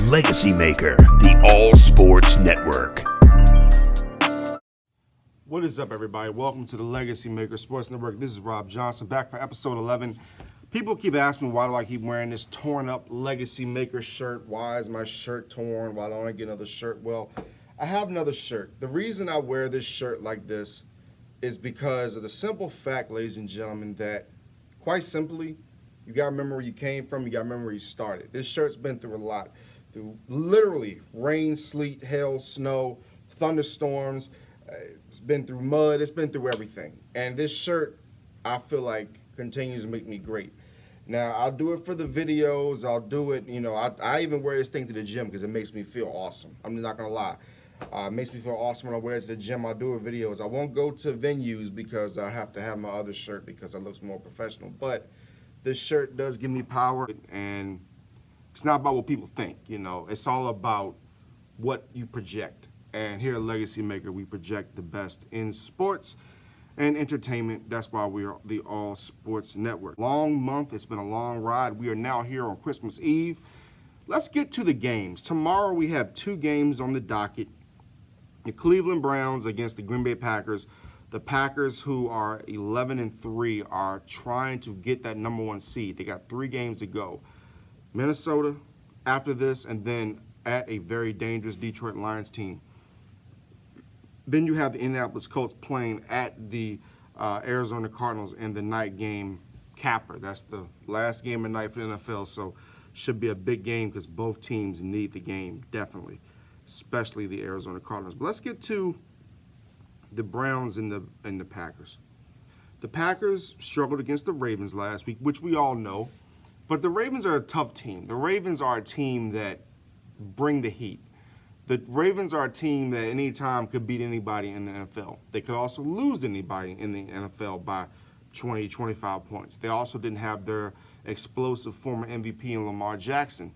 Legacy Maker, the All Sports Network. What is up, everybody? Welcome to the Legacy Maker Sports Network. This is Rob Johnson, back for episode 11. People keep asking me, why do I keep wearing this torn up Legacy Maker shirt? Why is my shirt torn? Why don't I get another shirt? Well, I have another shirt. The reason I wear this shirt like this is because of the simple fact, ladies and gentlemen, that quite simply, you got to remember where you came from. You got to remember where you started. This shirt's been through a lot. Through literally rain, sleet, hail, snow, thunderstorms. It's been through mud. It's been through everything. And this shirt, I feel like, continues to make me great. Now, I'll do it for the videos. I'll do it, I even wear this thing to the gym because it makes me feel awesome. I'm not going to lie. It makes me feel awesome when I wear it to the gym. I'll do it videos. I won't go to venues because I have to have my other shirt because it looks more professional. But this shirt does give me power, and it's not about what people think, It's all about what you project. And here at Legacy Maker, we project the best in sports and entertainment. That's why we are the All Sports Network. Long month. It's been a long ride. We are now here on Christmas Eve. Let's get to the games. Tomorrow we have two games on the docket. The Cleveland Browns against the Green Bay Packers. The Packers, who are 11-3, are trying to get that number one seed. They got 3 games to go. Minnesota after this, and then at a very dangerous Detroit Lions team. Then you have the Indianapolis Colts playing at the Arizona Cardinals in the night game capper. That's the last game of the night for the NFL, so should be a big game because both teams need the game, definitely, especially the Arizona Cardinals. But let's get to the Browns and the Packers. The Packers struggled against the Ravens last week, which we all know, but the Ravens are a tough team. The Ravens are a team that bring the heat. The Ravens are a team that any time could beat anybody in the NFL. They could also lose to anybody in the NFL by 20, 25 points. They also didn't have their explosive former MVP in Lamar Jackson.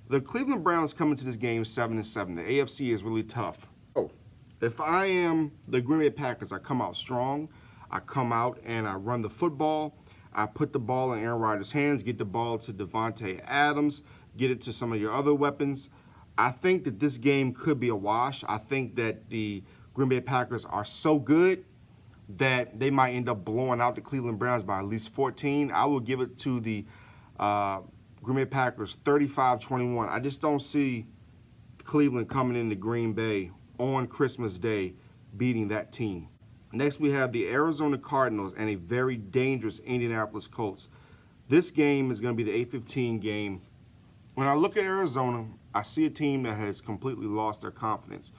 The Cleveland Browns come into this game 7-7. The AFC is really tough. Oh, if I am the Green Bay Packers, I come out strong. I come out and I run the football. I put the ball in Aaron Rodgers' hands, get the ball to Devontae Adams, get it to some of your other weapons. I think that this game could be a wash. I think that the Green Bay Packers are so good that they might end up blowing out the Cleveland Browns by at least 14. I will give it to the Green Bay Packers 35-21. I just don't see Cleveland coming into Green Bay on Christmas Day beating that team. Next, we have the Arizona Cardinals and a very dangerous Indianapolis Colts. This game is going to be the 8:15 game. When I look at Arizona, I see a team that has completely lost their confidence.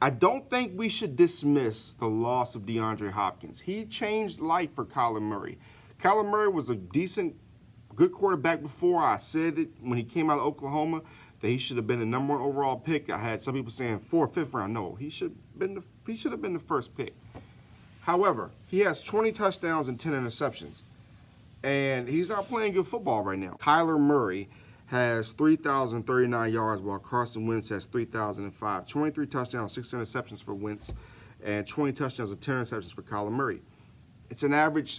I don't think we should dismiss the loss of DeAndre Hopkins. He changed life for Kyler Murray. Kyler Murray was a decent, good quarterback before. I said it when he came out of Oklahoma that he should have been the number 1 overall pick. I had some people saying 4th or 5th round. No, he should have been the first pick. However, he has 20 touchdowns and 10 interceptions. And he's not playing good football right now. Kyler Murray has 3,039 yards, while Carson Wentz has 3,005. 23 touchdowns, 6 interceptions for Wentz, and 20 touchdowns and 10 interceptions for Kyler Murray. It's an average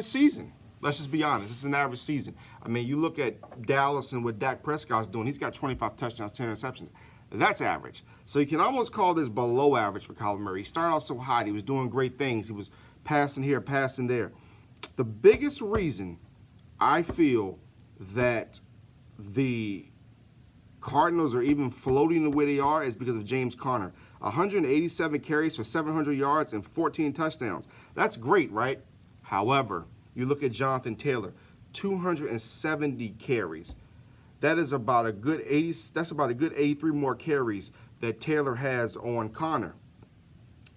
season. Let's just be honest. It's an average season. I mean, you look at Dallas and what Dak Prescott's doing. He's got 25 touchdowns, 10 interceptions. That's average. So you can almost call this below average for Kyler Murray. He started out so hot. He was doing great things. He was passing here, passing there. The biggest reason I feel that the Cardinals are even floating the way they are is because of James Conner. 187 carries for 700 yards and 14 touchdowns. That's great, right? However, you look at Jonathan Taylor, 270 carries. That is about a good 80. That's about a good 83 more carries that Taylor has on Conner.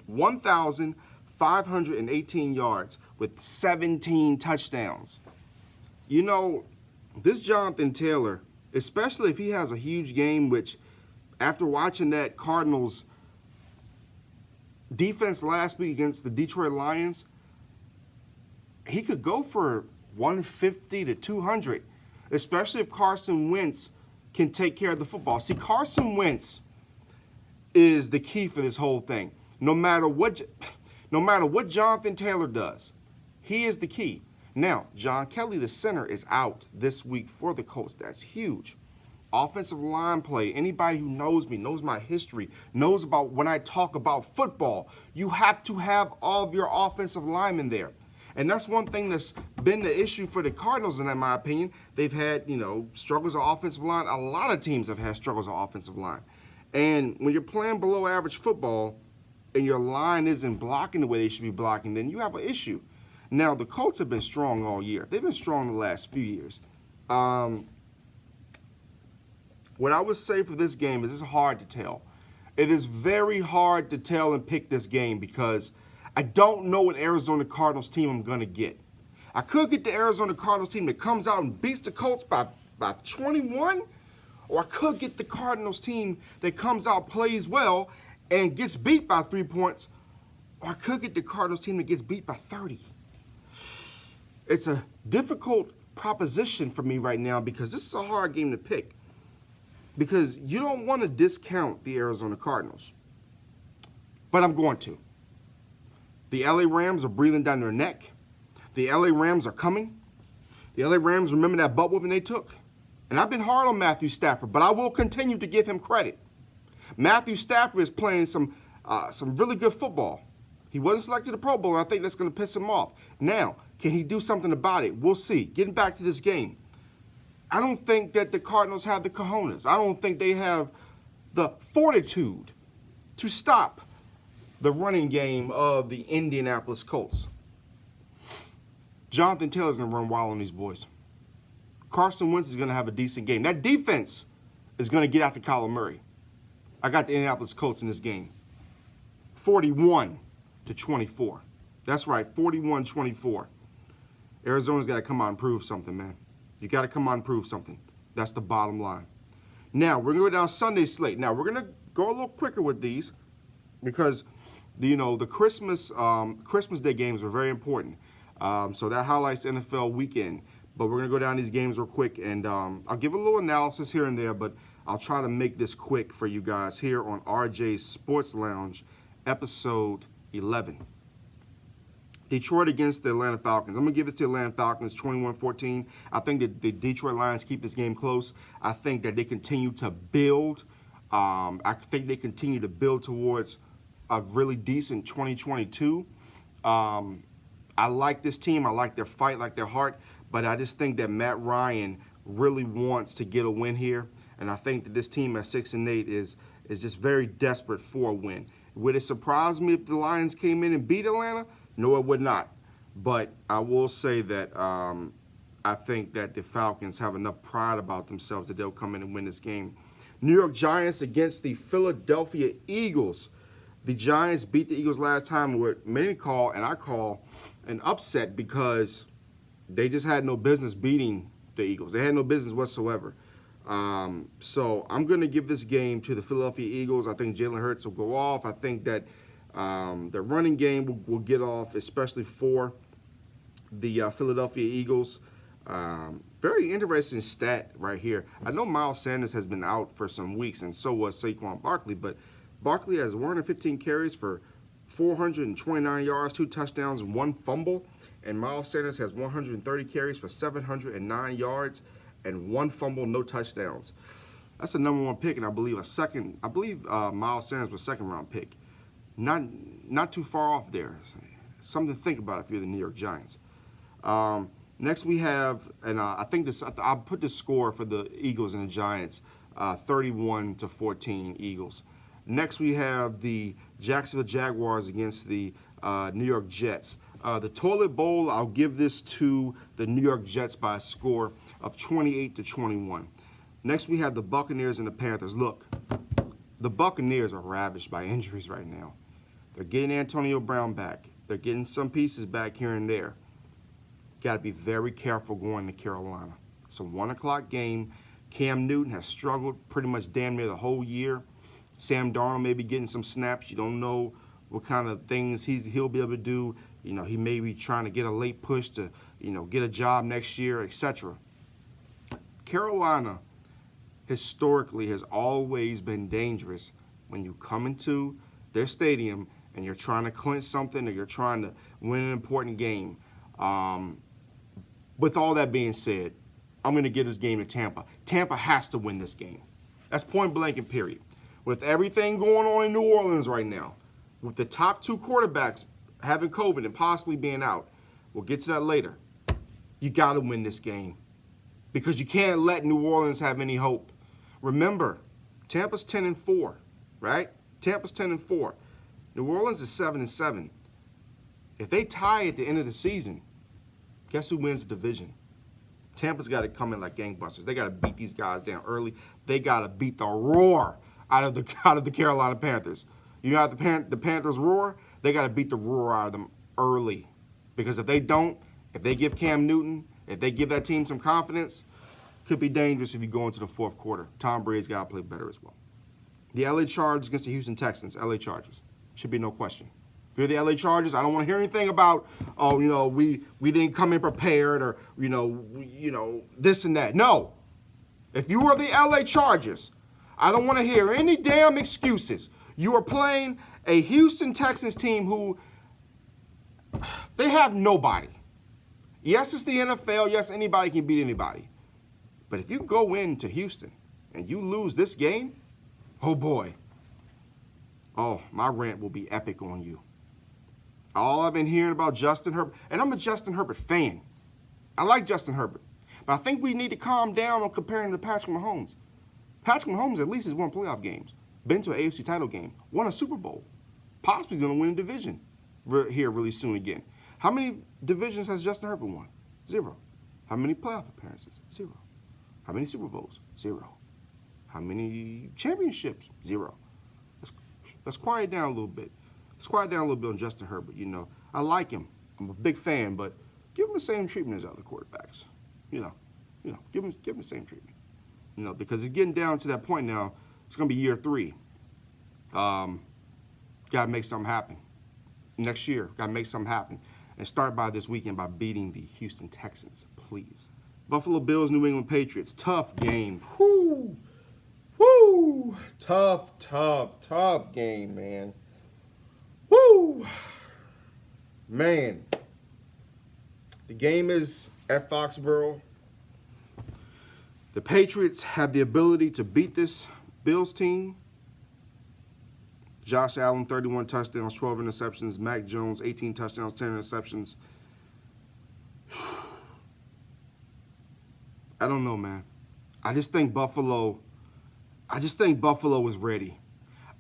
1,518 yards with 17 touchdowns. This Jonathan Taylor, especially if he has a huge game, which after watching that Cardinals defense last week against the Detroit Lions, he could go for 150 to 200, especially if Carson Wentz can take care of the football. See, Carson Wentz is the key for this whole thing. No matter what Jonathan Taylor does, he is the key. Now, John Kelly, the center, is out this week for the Colts. That's huge. offensive line play. Anybody who knows me, knows my history, knows about when I talk about football, you have to have all of your offensive linemen there. And that's one thing that's been the issue for the Cardinals, in my opinion. They've had, struggles of offensive line. A lot of teams have had struggles of offensive line. And when you're playing below average football and your line isn't blocking the way they should be blocking, then you have an issue. Now, the Colts have been strong all year. They've been strong the last few years. What I would say for this game is it's hard to tell. It is very hard to tell and pick this game because I don't know what Arizona Cardinals team I'm going to get. I could get the Arizona Cardinals team that comes out and beats the Colts by 21, or I could get the Cardinals team that comes out, plays well, and gets beat by 3 points, or I could get the Cardinals team that gets beat by 30. It's a difficult proposition for me right now because this is a hard game to pick. Because you don't want to discount the Arizona Cardinals. But I'm going to. The LA Rams are breathing down their neck. The LA Rams are coming. The LA Rams remember that butt whooping they took. And I've been hard on Matthew Stafford, but I will continue to give him credit. Matthew Stafford is playing some really good football. He wasn't selected to the Pro Bowl, and I think that's going to piss him off. Now, can he do something about it? We'll see. Getting back to this game. I don't think that the Cardinals have the cojones. I don't think they have the fortitude to stop the running game of the Indianapolis Colts. Jonathan Taylor's going to run wild on these boys. Carson Wentz is going to have a decent game. That defense is going to get after Kyler Murray. I got the Indianapolis Colts in this game. 41-24. That's right, 41-24. Arizona's got to come out and prove something, man. You got to come out and prove something. That's the bottom line. Now, we're going to go down Sunday slate. Now, we're going to go a little quicker with these because, the Christmas Day games are very important. So that highlights NFL weekend. But we're going to go down these games real quick, and I'll give a little analysis here and there, but I'll try to make this quick for you guys here on RJSports Lounge, episode 11. Detroit against the Atlanta Falcons. I'm going to give this to Atlanta Falcons 21-14. I think that the Detroit Lions keep this game close. I think that they continue to build. I think they continue to build towards a really decent 2022. I like this team. I like their fight, like their heart. But I just think that Matt Ryan really wants to get a win here. And I think that this team at 6-8 is just very desperate for a win. Would it surprise me if the Lions came in and beat Atlanta? No, it would not. But I will say that I think that the Falcons have enough pride about themselves that they'll come in and win this game. New York Giants against the Philadelphia Eagles. The Giants beat the Eagles last time, what many call, and I call, an upset because they just had no business beating the Eagles. They had no business whatsoever. So I'm going to give this game to the Philadelphia Eagles. I think Jalen Hurts will go off. I think that the running game will get off, especially for the Philadelphia Eagles. Very interesting stat right here. I know Miles Sanders has been out for some weeks, and so was Saquon Barkley, but Barkley has 115 carries for 429 yards, 2 touchdowns, 1 fumble, and Miles Sanders has 130 carries for 709 yards and 1 fumble, no touchdowns. That's a number 1 pick, and I believe Miles Sanders was a second-round pick. Not too far off there. Something to think about if you're the New York Giants. Next we have, and I think I'll put the score for the Eagles and the Giants, 31-14 Eagles. Next we have the Jacksonville Jaguars against the New York Jets. The Toilet Bowl, I'll give this to the New York Jets by a score of 28-21. Next we have the Buccaneers and the Panthers. Look, the Buccaneers are ravaged by injuries right now. They're getting Antonio Brown back. They're getting some pieces back here and there. Got to be very careful going to Carolina. It's a 1 o'clock game. Cam Newton has struggled pretty much damn near the whole year. Sam Darnold may be getting some snaps. You don't know what kind of things he'll be able to do. He may be trying to get a late push to, get a job next year, etc. Carolina historically has always been dangerous when you come into their stadium and you're trying to clinch something or you're trying to win an important game. With all that being said, I'm going to give this game to Tampa. Tampa has to win this game. That's point blank and period. With everything going on in New Orleans right now, with the top 2 quarterbacks having COVID and possibly being out, we'll get to that later. You got to win this game because you can't let New Orleans have any hope. Remember, Tampa's 10-4, right? Tampa's 10-4. New Orleans is 7-7. If they tie at the end of the season, guess who wins the division? Tampa's got to come in like gangbusters. They got to beat these guys down early. They got to beat the roar out of the Carolina Panthers. You know how the Panthers roar? They got to beat the roar out of them early. Because if they don't, if they give Cam Newton, if they give that team some confidence, could be dangerous if you go into the fourth quarter. Tom Brady's got to play better as well. The LA Chargers against the Houston Texans. LA Chargers. Should be no question. If you're the LA Chargers, I don't want to hear anything about, oh, you know, we didn't come in prepared or, you know, this and that. No. If you are the LA Chargers, I don't want to hear any damn excuses. You are playing a Houston Texans team who, they have nobody. Yes, it's the NFL. Yes, anybody can beat anybody. But if you go into Houston and you lose this game, oh boy. Oh, my rant will be epic on you. All I've been hearing about Justin Herbert, and I'm a Justin Herbert fan. I like Justin Herbert. But I think we need to calm down on comparing him to Patrick Mahomes. Patrick Mahomes at least has won playoff games, been to an AFC title game, won a Super Bowl, possibly going to win a division here really soon again. How many divisions has Justin Herbert won? 0. How many playoff appearances? 0. How many Super Bowls? 0. How many championships? 0. Let's quiet down a little bit. Let's quiet down a little bit on Justin Herbert. You know, I like him. I'm a big fan, but give him the same treatment as other quarterbacks. You know, give him the same treatment. You know, because it's getting down to that point now. It's going to be year 3. Got to make something happen. Next year, got to make something happen. And start by this weekend by beating the Houston Texans, please. Buffalo Bills, New England Patriots. Tough game. Whoo! Woo! Tough game, man. Woo! Man. The game is at Foxborough. The Patriots have the ability to beat this Bills team. Josh Allen, 31 touchdowns, 12 interceptions. Mac Jones, 18 touchdowns, 10 interceptions. I don't know, man. I just think Buffalo is ready.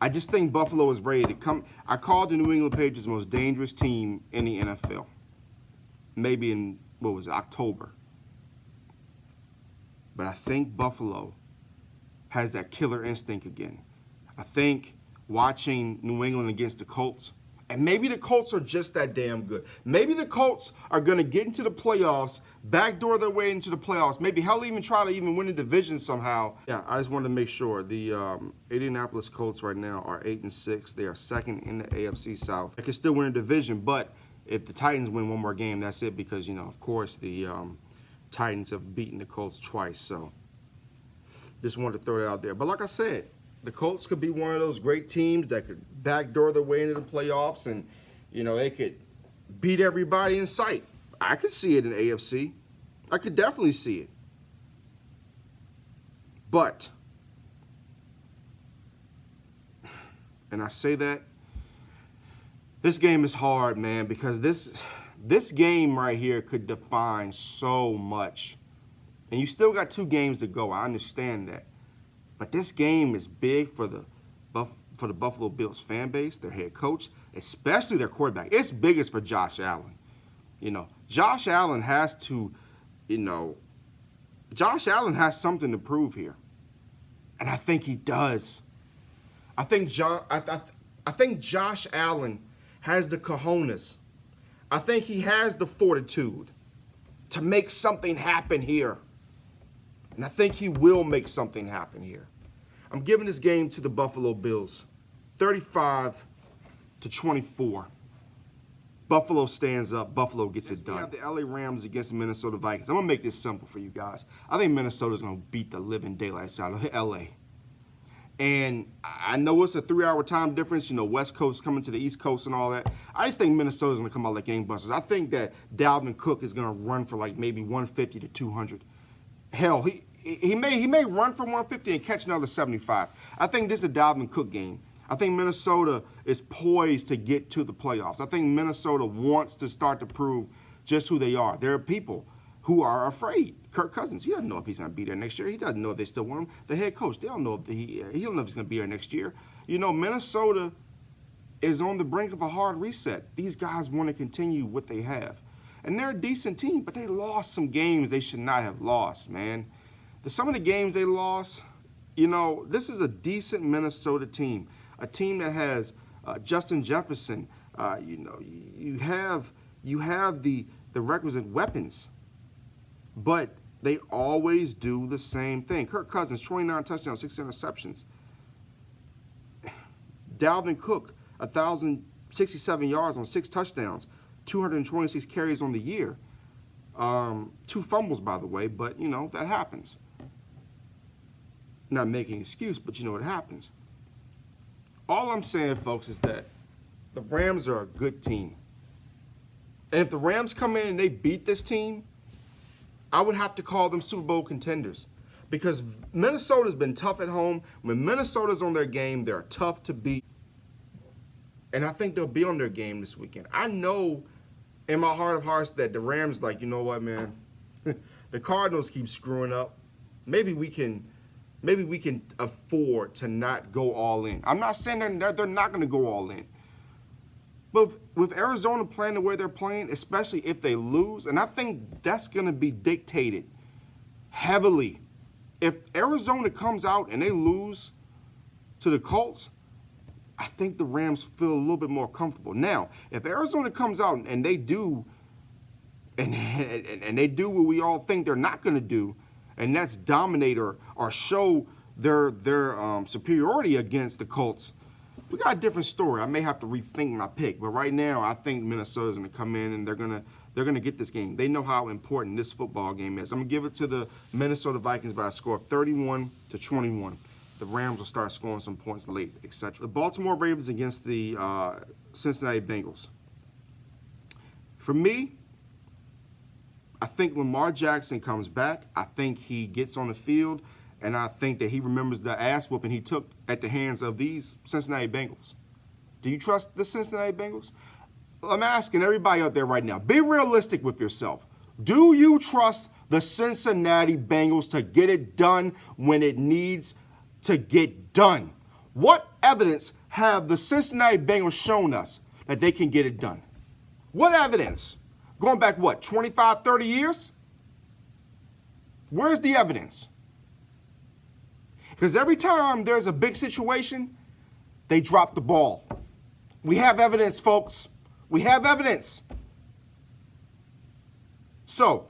I just think Buffalo is ready to come. I called the New England Patriots the most dangerous team in the NFL. Maybe in, October. But I think Buffalo has that killer instinct again. I think watching New England against the Colts, and maybe the Colts are just that damn good. Maybe the Colts are going to get into the playoffs, backdoor their way into the playoffs, maybe hell even try to even win the division somehow. Yeah, I just wanted to make sure. The Indianapolis Colts right now are 8-6. They are second in the AFC South. They can still win a division, but if the Titans win one more game, that's it because, of course, the Titans have beaten the Colts twice. So just wanted to throw that out there. But like I said, the Colts could be one of those great teams that could backdoor their way into the playoffs and, they could beat everybody in sight. I could see it in AFC. I could definitely see it. But, and I say that, this game is hard, man, because this game right here could define so much. And you still got 2 games to go. I understand that. But this game is big for the Buffalo Bills fan base, their head coach, especially their quarterback. It's biggest for Josh Allen. Josh Allen has to, Josh Allen has something to prove here. And I think he does. I think Josh Allen has the cojones. I think he has the fortitude to make something happen here. And I think he will make something happen here. I'm giving this game to the Buffalo Bills, 35-24. Buffalo stands up. Buffalo gets it done. We have the LA Rams against the Minnesota Vikings. I'm going to make this simple for you guys. I think Minnesota's going to beat the living daylights out of LA. And I know it's a 3-hour time difference, West Coast coming to the East Coast and all that. I just think Minnesota's going to come out like gangbusters. I think that Dalvin Cook is going to run for like maybe 150 to 200. Hell, he may run for 150 and catch another 75. I think this is a Dalvin Cook game. I think Minnesota is poised to get to the playoffs. I think Minnesota wants to start to prove just who they are. There are people who are afraid. Kirk Cousins, he doesn't know if he's going to be there next year. He doesn't know if they still want him. The head coach, they don't know if he don't know if he's going to be there next year. You know, Minnesota is on the brink of a hard reset. These guys want to continue what they have. And they're a decent team, but they lost some games they should not have lost, man. Some of the games they lost, you know, this is a decent Minnesota team, a team that has Justin Jefferson. You know, you have the requisite weapons, but they always do the same thing. Kirk Cousins, 29 touchdowns, 6 interceptions. Dalvin Cook, 1,067 yards on 6 touchdowns, 226 carries on the year. 2 fumbles, by the way, but, you know, that happens. Not making an excuse, but you know what happens. All I'm saying, folks, is that the Rams are a good team. And if the Rams come in and they beat this team, I would have to call them Super Bowl contenders. Because Minnesota's been tough at home. When Minnesota's on their game, they're tough to beat. And I think they'll be on their game this weekend. I know in my heart of hearts that the Rams like, you know what, man? The Cardinals keep screwing up. Maybe we can afford to not go all in. I'm not saying they're not going to go all in. But with Arizona playing the way they're playing, especially if they lose, and I think that's going to be dictated heavily. If Arizona comes out and they lose to the Colts, I think the Rams feel a little bit more comfortable. Now, if Arizona comes out and they do, and they do what we all think they're not going to do, and that's dominate or show their superiority against the Colts, we got a different story. I may have to rethink my pick, but right now I think Minnesota's going to come in and they're going to get this game. They know how important this football game is. I'm going to give it to the Minnesota Vikings by a score of 31-21. The Rams will start scoring some points late, etc. The Baltimore Ravens against the Cincinnati Bengals. For me, I think Lamar Jackson comes back. I think he gets on the field, and I think that he remembers the ass whooping he took at the hands of these Cincinnati Bengals. Do you trust the Cincinnati Bengals? I'm asking everybody out there right now, be realistic with yourself. Do you trust the Cincinnati Bengals to get it done when it needs to get done? What evidence have the Cincinnati Bengals shown us that they can get it done? What evidence? Going back, 25, 30 years? Where's the evidence? Because every time there's a big situation, they drop the ball. We have evidence, folks. We have evidence. So,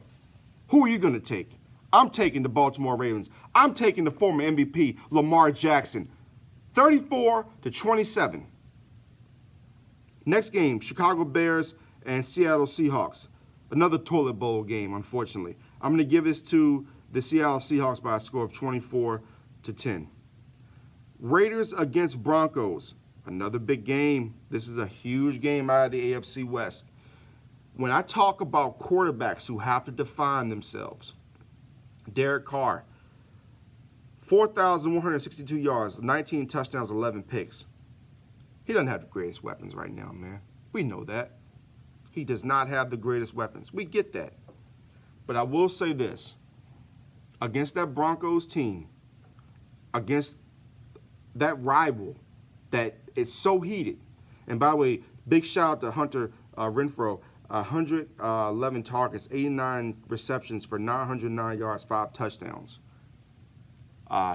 who are you going to take? I'm taking the Baltimore Ravens. I'm taking the former MVP, Lamar Jackson. 34-27. Next game, Chicago Bears and Seattle Seahawks. Another toilet bowl game, unfortunately. I'm going to give this to the Seattle Seahawks by a score of 24-10. Raiders against Broncos. Another big game. This is a huge game out of the AFC West. When I talk about quarterbacks who have to define themselves, Derek Carr, 4,162 yards, 19 touchdowns, 11 picks. He doesn't have the greatest weapons right now, man. We know that. He does not have the greatest weapons. We get that. But I will say this. Against that Broncos team, against that rival that is so heated, and by the way, big shout out to Hunter Renfrow, 111 targets, 89 receptions for 909 yards, 5 touchdowns.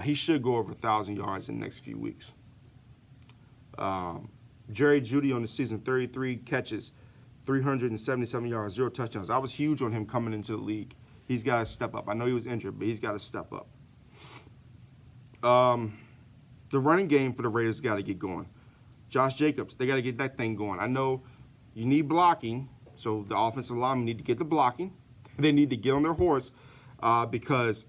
He should go over 1,000 yards in the next few weeks. Jerry Jeudy on the season, 33 catches, 377 yards, 0 touchdowns. I was huge on him coming into the league. He's got to step up. I know he was injured, but he's got to step up. The running game for the Raiders got to get going. Josh Jacobs, they got to get that thing going. I know you need blocking, so the offensive linemen need to get the blocking. They need to get on their horse because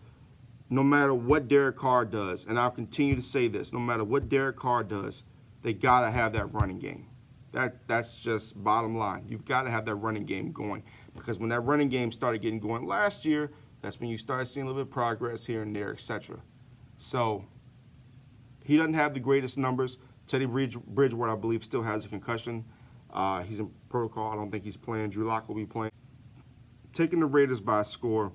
no matter what Derek Carr does, and I'll continue to say this, no matter what Derek Carr does, they got to have that running game. That's just bottom line. You've got to have that running game going because when that running game started getting going last year, That's when you start seeing a little bit of progress here and there, etc. So he doesn't have the greatest numbers. Teddy Bridgewater, I believe, still has a concussion. He's in protocol. I don't think he's playing. Drew Lock will be playing. Taking the Raiders by a score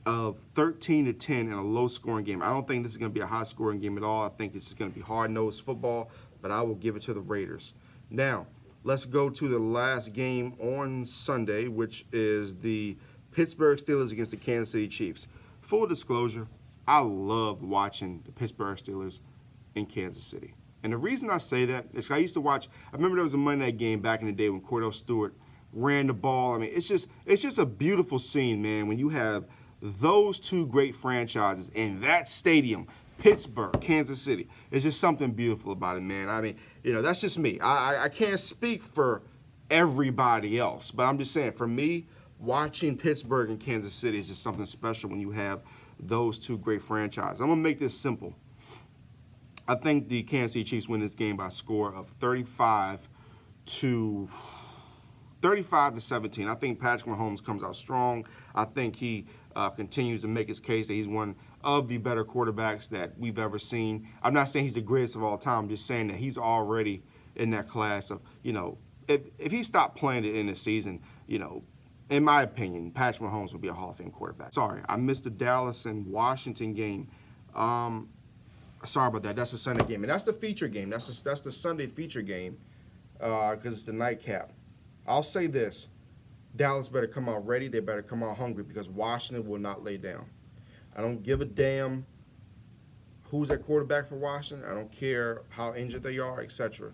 of 13-10 in a low-scoring game. I don't think this is going to be a high-scoring game at all. I think it's just going to be hard-nosed football, but I will give it to the Raiders. Now, let's go to the last game on Sunday, which is the Pittsburgh Steelers against the Kansas City Chiefs. Full disclosure, I love watching the Pittsburgh Steelers in Kansas City. And the reason I say that is I used to watch, I remember there was a Monday night game back in the day when Cordell Stewart ran the ball. I mean, it's just a beautiful scene, man, when you have those two great franchises in that stadium, Pittsburgh, Kansas City. It's just something beautiful about it, man. I mean, that's just me. I can't speak for everybody else, but I'm just saying, for me, watching Pittsburgh and Kansas City is just something special when you have those two great franchises. I'm going to make this simple. I think the Kansas City Chiefs win this game by a score of 35 to 17. I think Patrick Mahomes comes out strong. I think he continues to make his case that he's one of the better quarterbacks that we've ever seen. I'm not saying he's the greatest of all time. I'm just saying that he's already in that class of, if he stopped playing it in the season, in my opinion, Patrick Mahomes would be a Hall of Fame quarterback. Sorry, I missed the Dallas and Washington game. Sorry about that. That's the Sunday game. And that's the feature game. That's the Sunday feature game because it's the nightcap. I'll say this. Dallas better come out ready. They better come out hungry because Washington will not lay down. I don't give a damn who's at quarterback for Washington. I don't care how injured they are, etc.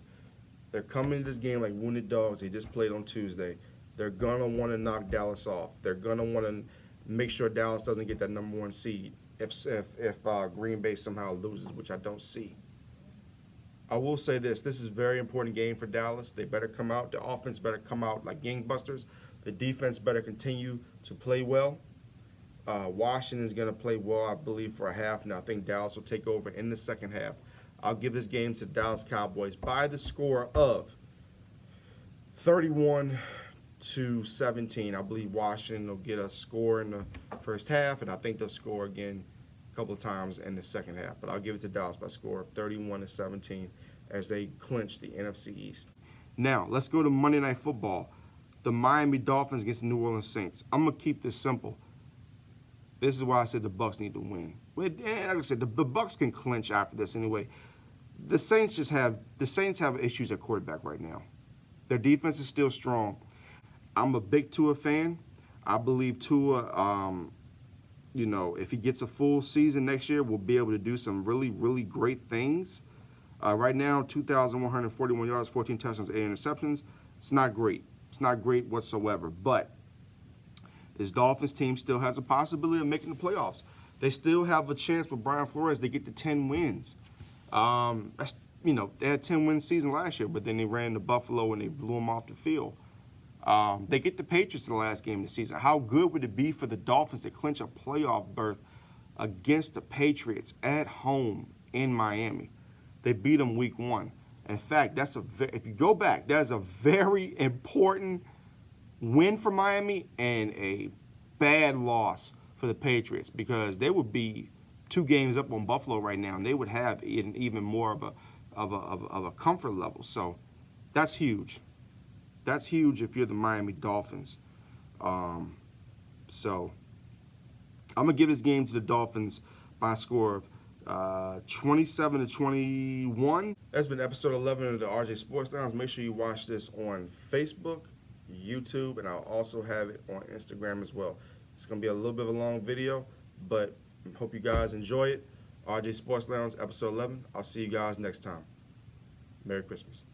They're coming to this game like wounded dogs. They just played on Tuesday. They're going to want to knock Dallas off. They're going to want to make sure Dallas doesn't get that number 1 seed if Green Bay somehow loses, which I don't see. I will say this. This is a very important game for Dallas. They better come out. The offense better come out like gangbusters. The defense better continue to play well. Washington's going to play well, I believe, for a half, and I think Dallas will take over in the second half. I'll give this game to Dallas Cowboys by the score of 31-17. I believe Washington will get a score in the first half, and I think they'll score again a couple of times in the second half. But I'll give it to Dallas by a score of 31-17 as they clinch the NFC East. Now, let's go to Monday Night Football. The Miami Dolphins against the New Orleans Saints. I'm going to keep this simple. This is why I said the Bucs need to win. Like I said, the Bucs can clinch after this anyway. The Saints have issues at quarterback right now. Their defense is still strong. I'm a big Tua fan. I believe Tua, if he gets a full season next year, will be able to do some really, really great things. Right now, 2,141 yards, 14 touchdowns, 8 interceptions. It's not great. It's not great whatsoever. But this Dolphins team still has a possibility of making the playoffs. They still have a chance with Brian Flores. They get to 10 wins. They had 10-win season last year, but then they ran to Buffalo and they blew them off the field. They get the Patriots in the last game of the season. How good would it be for the Dolphins to clinch a playoff berth against the Patriots at home in Miami? They beat them week 1. In fact, if you go back, that's a very important win for Miami and a bad loss for the Patriots because they would be 2 games up on Buffalo right now, and they would have even more of a comfort level. So that's huge. That's huge if you're the Miami Dolphins. So I'm going to give this game to the Dolphins by a score of 27-21. That's been episode 11 of the RJSports Lounge. Make sure you watch this on Facebook, YouTube, and I'll also have it on Instagram as well. It's going to be a little bit of a long video, but I hope you guys enjoy it. RJSports Lounge, episode 11. I'll see you guys next time. Merry Christmas.